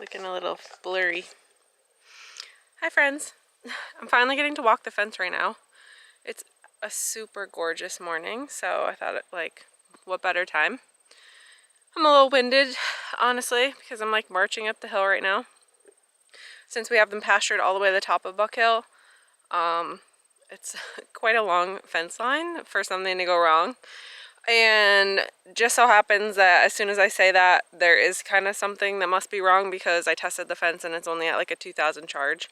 looking a little blurry. Hi friends. I'm finally getting to walk the fence right now. It's a super gorgeous morning, so I thought what better time. I'm a little winded, honestly, because I'm like marching up the hill right now. Since we have them pastured all the way to the top of Buck Hill, it's quite a long fence line for something to go wrong. And just so happens that as soon as I say that, there is kind of something that must be wrong, because I tested the fence and it's only at like a 2,000 charge,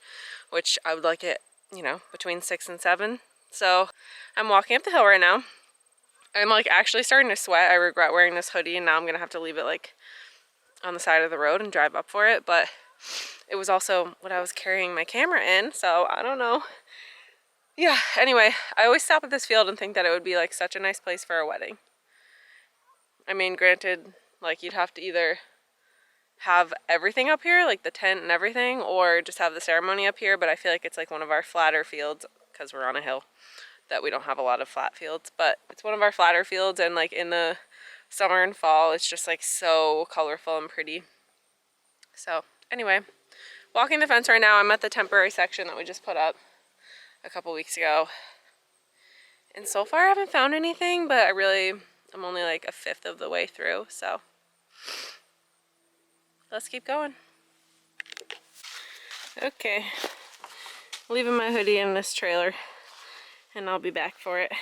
which I would like it, you know, between 6 and 7. So I'm walking up the hill right now. I'm like actually starting to sweat. I regret wearing this hoodie, and now I'm gonna have to leave it like on the side of the road and drive up for it. But it was also what I was carrying my camera in, so I don't know. Yeah, anyway, I always stop at this field and think that it would be like such a nice place for a wedding. I mean, granted, like you'd have to either have everything up here, like the tent and everything, or just have the ceremony up here, but I feel like it's like one of our flatter fields, because we're on a hill, that we don't have a lot of flat fields, but it's one of our flatter fields, and like in the summer and fall, it's just like so colorful and pretty. So anyway, walking the fence right now. I'm at the temporary section that we just put up a couple weeks ago, and so far I haven't found anything, but I'm only like a fifth of the way through, so let's keep going. Okay, leaving my hoodie in this trailer, and I'll be back for it.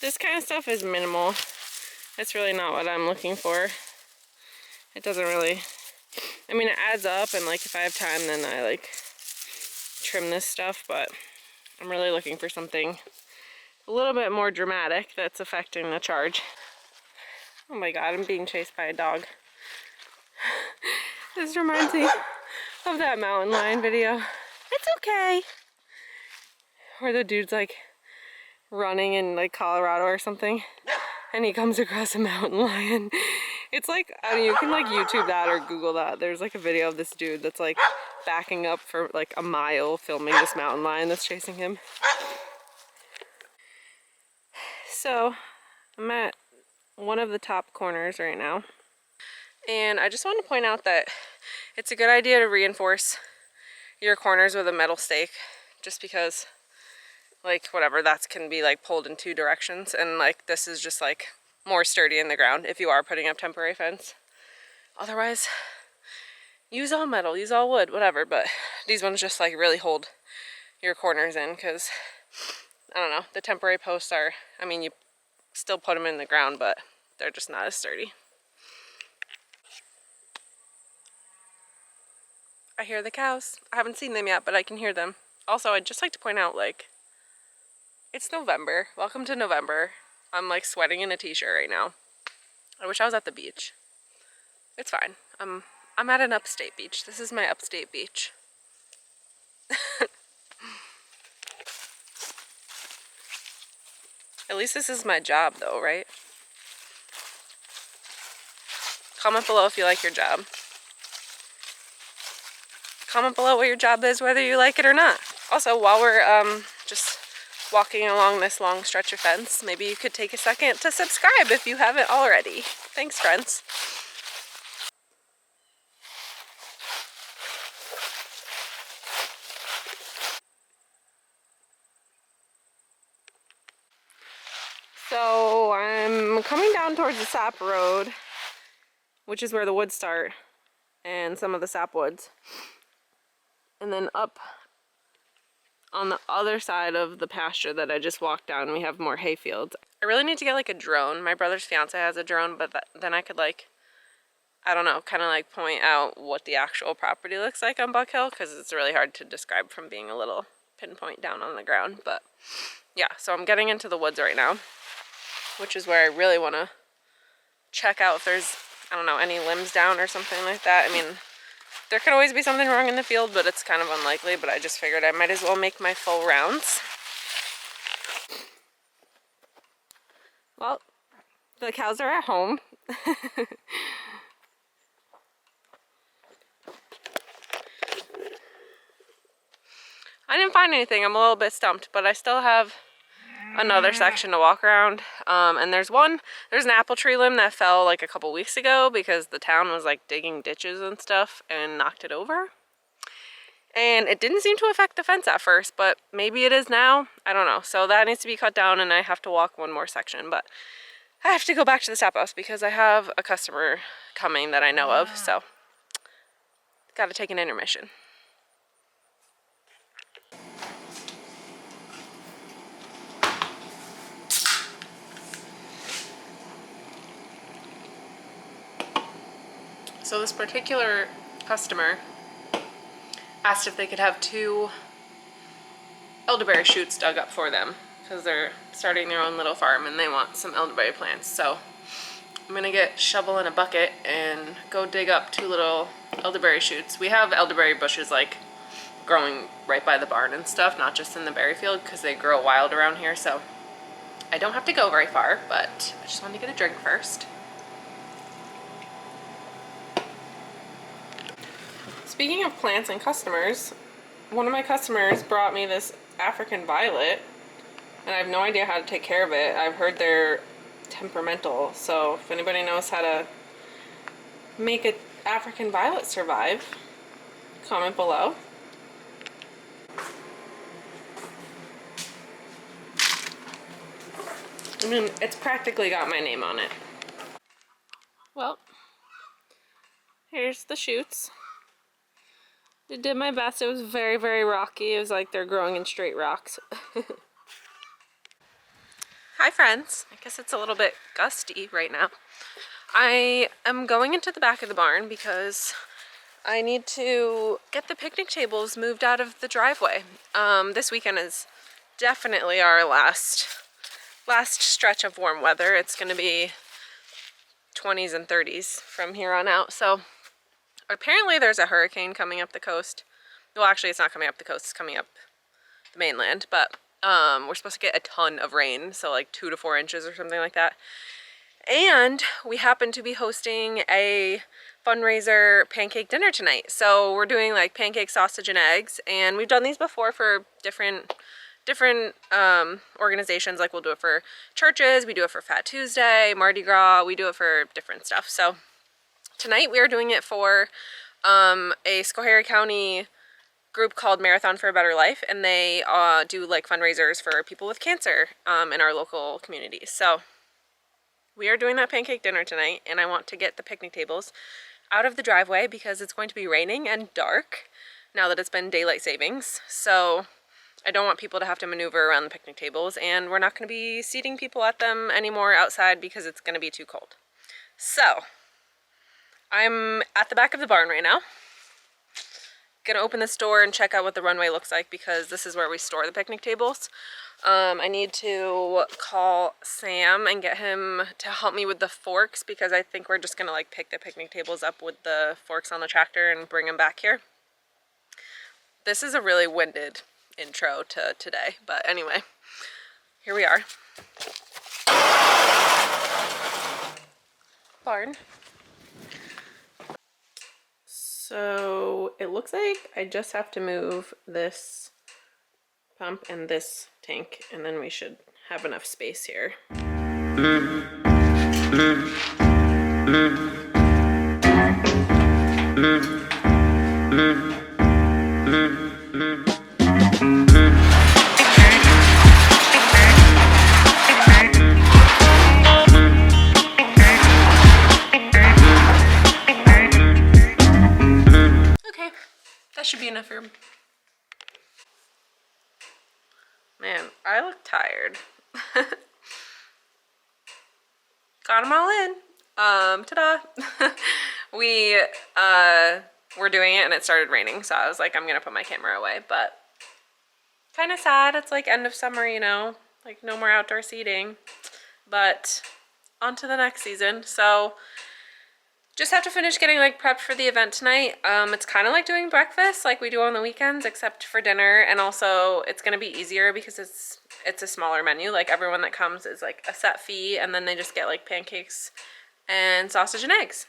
This kind of stuff is minimal. It's really not what I'm looking for. It doesn't really, I mean, it adds up, and like if I have time, then I like trim this stuff, but I'm really looking for something a little bit more dramatic that's affecting the charge. Oh my god, I'm being chased by a dog. This reminds me of that mountain lion video. It's okay. Where the dude's like running in like Colorado or something, and he comes across a mountain lion. It's like, I mean, you can like YouTube that or Google that. There's like a video of this dude that's like backing up for like a mile filming this mountain lion that's chasing him. So I'm at one of the top corners right now, and I just want to point out that it's a good idea to reinforce your corners with a metal stake, just because like whatever, that can be like pulled in two directions, and like this is just like more sturdy in the ground if you are putting up temporary fence. Otherwise, use all metal, use all wood, whatever, but these ones just like really hold your corners in, because I don't know, the temporary posts are, I mean, you still put them in the ground, but they're just not as sturdy. I hear the cows. I haven't seen them yet, but I can hear them. Also, I'd just like to point out, like, it's November. Welcome to November. I'm like sweating in a t-shirt right now. I wish I was at the beach. It's fine. I'm at an upstate beach. This is my upstate beach. At least this is my job though, right? Comment below if you like your job. Comment below what your job is, whether you like it or not. Also, while we're just walking along this long stretch of fence, maybe you could take a second to subscribe if you haven't already. Thanks, friends. So I'm coming down towards the sap road, which is where the woods start, and some of the sapwoods. And then up on the other side of the pasture that I just walked down, we have more hay fields. I really need to get like a drone. My brother's fiance has a drone, but then I could like, I don't know, kind of like point out what the actual property looks like on Buck Hill, because it's really hard to describe from being a little pinpoint down on the ground. But yeah, so I'm getting into the woods right now, which is where I really want to check out if there's, I don't know, any limbs down or something like that. I mean, there could always be something wrong in the field, but it's kind of unlikely. But I just figured I might as well make my full rounds. Well, the cows are at home. I didn't find anything. I'm a little bit stumped, but I still have another section to walk around. And there's an apple tree limb that fell like a couple weeks ago because the town was like digging ditches and stuff and knocked it over. And it didn't seem to affect the fence at first, but maybe it is now. I don't know. So that needs to be cut down and I have to walk one more section. But I have to go back to the stop house because I have a customer coming that I know of. So got to take an intermission. So this particular customer asked if they could have 2 elderberry shoots dug up for them because they're starting their own little farm and they want some elderberry plants. So I'm gonna get shovel and a bucket and go dig up 2 little elderberry shoots. We have elderberry bushes like growing right by the barn and stuff, not just in the berry field because they grow wild around here. So I don't have to go very far, but I just wanted to get a drink first. Speaking of plants and customers, one of my customers brought me this African violet, and I have no idea how to take care of it. I've heard they're temperamental, so if anybody knows how to make an African violet survive, comment below. I mean, it's practically got my name on it. Well, here's the shoots. I did my best. It was very, very rocky. It was like they're growing in straight rocks. Hi friends. I guess it's a little bit gusty right now. I am going into the back of the barn because I need to get the picnic tables moved out of the driveway. This weekend is definitely our last stretch of warm weather. It's going to be 20s and 30s from here on out. So apparently there's a hurricane coming up the coast. Well, actually it's not coming up the coast, it's coming up the mainland, but we're supposed to get a ton of rain, so like 2 to 4 inches or something like that. And we happen to be hosting a fundraiser pancake dinner tonight. So we're doing like pancake, sausage, and eggs, and we've done these before for different organizations. Like we'll do it for churches, we do it for Fat Tuesday, Mardi Gras, we do it for different stuff. So tonight we are doing it for a Schoharie County group called Marathon for a Better Life, and they do like fundraisers for people with cancer in our local community. So we are doing that pancake dinner tonight, and I want to get the picnic tables out of the driveway because it's going to be raining and dark now that it's been daylight savings. So I don't want people to have to maneuver around the picnic tables, and we're not going to be seating people at them anymore outside because it's going to be too cold. So I'm at the back of the barn right now. Gonna open this door and check out what the runway looks like because this is where we store the picnic tables. I need to call Sam and get him to help me with the forks because I think we're just gonna like pick the picnic tables up with the forks on the tractor and bring them back here. This is a really winded intro to today, but anyway, here we are. Barn. So it looks like I just have to move this pump and this tank, and then we should have enough space here. That should be enough room. Man, I look tired. Got them all in. Ta-da! We were doing it and it started raining, so I was like, I'm gonna put my camera away, but kind of sad. It's like end of summer, you know, like no more outdoor seating, but on to the next season. So just have to finish getting like prepped for the event tonight. It's kind of like doing breakfast like we do on the weekends, except for dinner, and also it's gonna be easier because it's a smaller menu. Like everyone that comes is like a set fee, and then they just get like pancakes and sausage and eggs.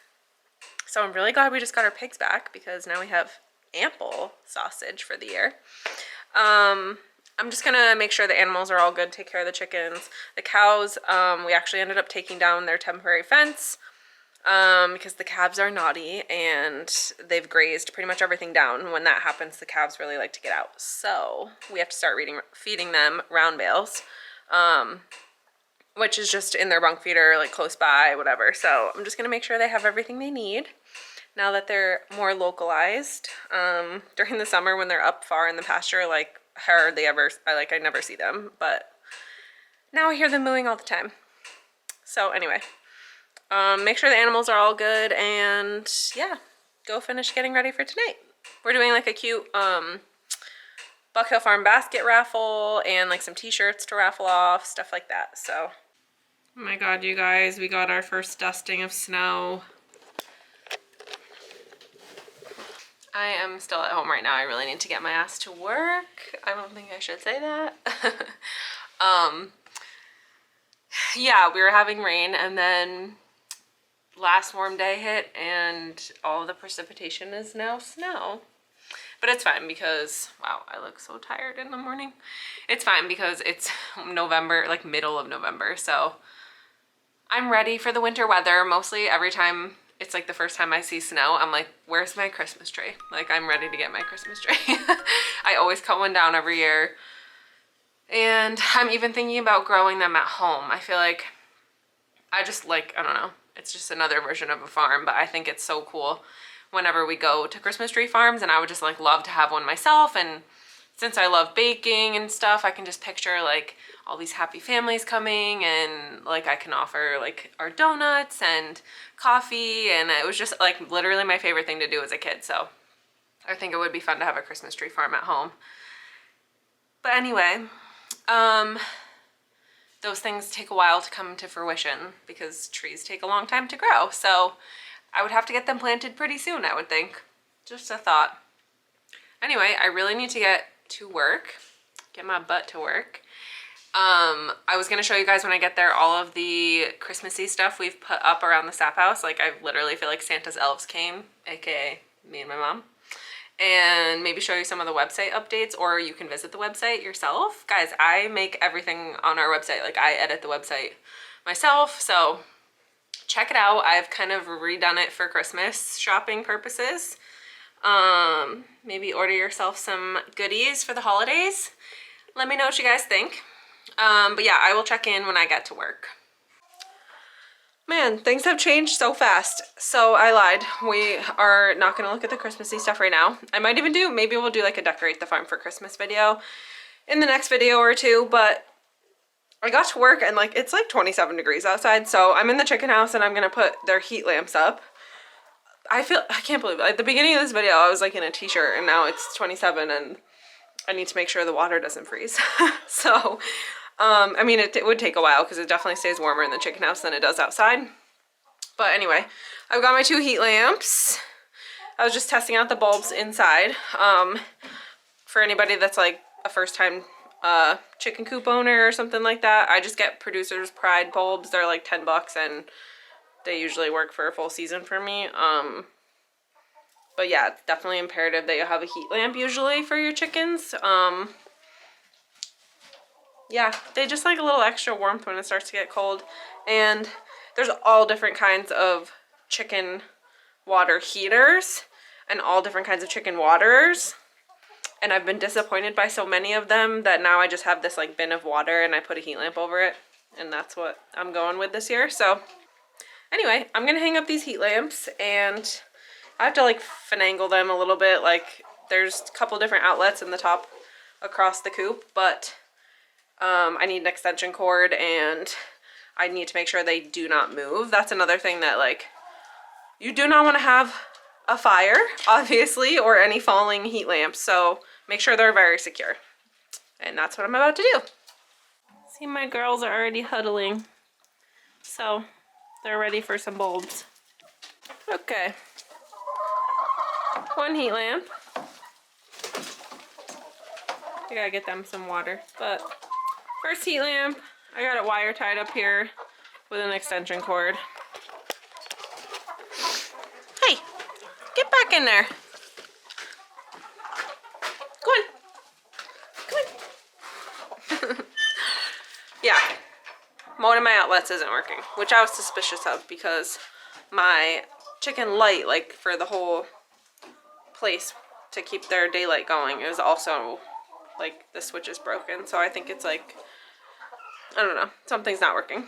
So I'm really glad we just got our pigs back because now we have ample sausage for the year. I'm just gonna make sure the animals are all good, take care of the chickens. The cows, we actually ended up taking down their temporary fence because the calves are naughty and they've grazed pretty much everything down. When that happens, the calves really like to get out. So we have to start feeding them round bales, which is just in their bunk feeder, like close by, whatever. So I'm just gonna make sure they have everything they need now that they're more localized. During the summer when they're up far in the pasture, like hardly ever, I never see them, but now I hear them mooing all the time. So anyway, make sure the animals are all good, and yeah, go finish getting ready for tonight. We're doing like a cute Buck Hill Farm basket raffle and like some t-shirts to raffle off, stuff like that. So, oh my god, you guys, we got our first dusting of snow. I am still at home right now. I really need to get my ass to work. I don't think I should say that. Yeah, we were having rain, and then last warm day hit and all the precipitation is now snow. But it's fine because, wow, I look so tired in the morning. It's fine because it's November, like middle of November, so I'm ready for the winter weather. Mostly every time it's like the first time I see snow, I'm like, where's my Christmas tree? Like, I'm ready to get my Christmas tree. I always cut one down every year. And I'm even thinking about growing them at home. I feel like I just like, I don't know, it's just another version of a farm, but I think it's so cool whenever we go to Christmas tree farms, and I would just like love to have one myself. And since I love baking and stuff, I can just picture like all these happy families coming, and like I can offer like our donuts and coffee, and it was just like literally my favorite thing to do as a kid. So I think it would be fun to have a Christmas tree farm at home. But anyway, those things take a while to come to fruition because trees take a long time to grow. So I would have to get them planted pretty soon, I would think. Just a thought. Anyway, I really need to get to work, get my butt to work. I was going to show you guys when I get there all of the Christmassy stuff we've put up around the sap house. Like, I literally feel like Santa's elves came, aka me and my mom. And maybe show you some of the website updates, or you can visit the website yourself. Guys, I make everything on our website. Like, I edit the website myself, so check it out. I've kind of redone it for Christmas shopping purposes. Maybe order yourself some goodies for the holidays. Let me know what you guys think. But yeah, I will check in when I get to work. Man, things have changed so fast. So I lied. We are not going to look at the Christmassy stuff right now. I might even maybe we'll do like a decorate the farm for Christmas video in the next video or two, but I got to work and like it's like 27 degrees outside. So I'm in the chicken house and I'm going to put their heat lamps up. I can't believe it. At the beginning of this video, I was like in a t-shirt, and now it's 27 and I need to make sure the water doesn't freeze. So I mean, it would take a while because it definitely stays warmer in the chicken house than it does outside. But anyway, I've got my 2 heat lamps. I was just testing out the bulbs inside. For anybody that's like a first time chicken coop owner or something like that, I just get Producer's Pride bulbs. They're like $10 and they usually work for a full season for me. But yeah, it's definitely imperative that you have a heat lamp usually for your chickens. Yeah, they just like a little extra warmth when it starts to get cold. And there's all different kinds of chicken water heaters and all different kinds of chicken waterers. And I've been disappointed by so many of them that now I just have this like bin of water and I put a heat lamp over it. And that's what I'm going with this year. So anyway, I'm going to hang up these heat lamps, and I have to like finagle them a little bit. Like there's a couple different outlets in the top across the coop, but I need an extension cord and I need to make sure they do not move. That's another thing that like you do not want to have a fire, obviously, or any falling heat lamps. So make sure they're very secure. And that's what I'm about to do. See, my girls are already huddling. So they're ready for some bulbs. Okay. 1 heat lamp. I gotta get them some water, but first heat lamp, I got it wire tied up here with an extension cord. Hey, get back in there. Go on. one of my outlets isn't working, which I was suspicious of because my chicken light, like for the whole place to keep their daylight going, is also like the switch is broken. So I think it's like, I don't know, something's not working.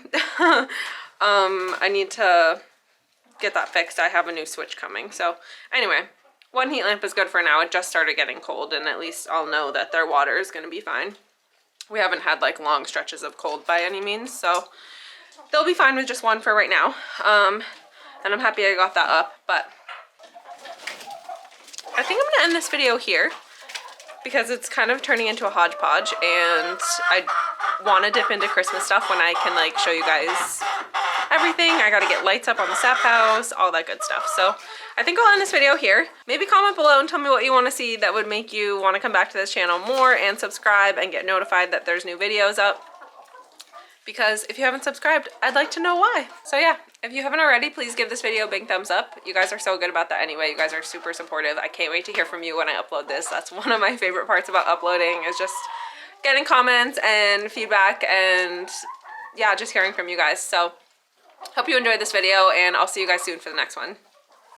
I need to get that fixed. I have a new switch coming. So anyway, one heat lamp is good for now. It just started getting cold, and at least I'll know that their water is going to be fine. We haven't had like long stretches of cold by any means, so they'll be fine with just one for right now. And I'm happy I got that up, but I think I'm gonna end this video here because it's kind of turning into a hodgepodge, and I want to dip into Christmas stuff when I can like show you guys everything. I gotta get lights up on the sap house, all that good stuff. So I think I'll end this video here. Maybe comment below and tell me what you want to see that would make you want to come back to this channel more, and subscribe and get notified that there's new videos up. Because if you haven't subscribed, I'd like to know why. So yeah, if you haven't already, please give this video a big thumbs up. You guys are so good about that anyway. You guys are super supportive. I can't wait to hear from you when I upload this. That's one of my favorite parts about uploading, is just getting comments and feedback, and yeah, just hearing from you guys. So hope you enjoyed this video, and I'll see you guys soon for the next one.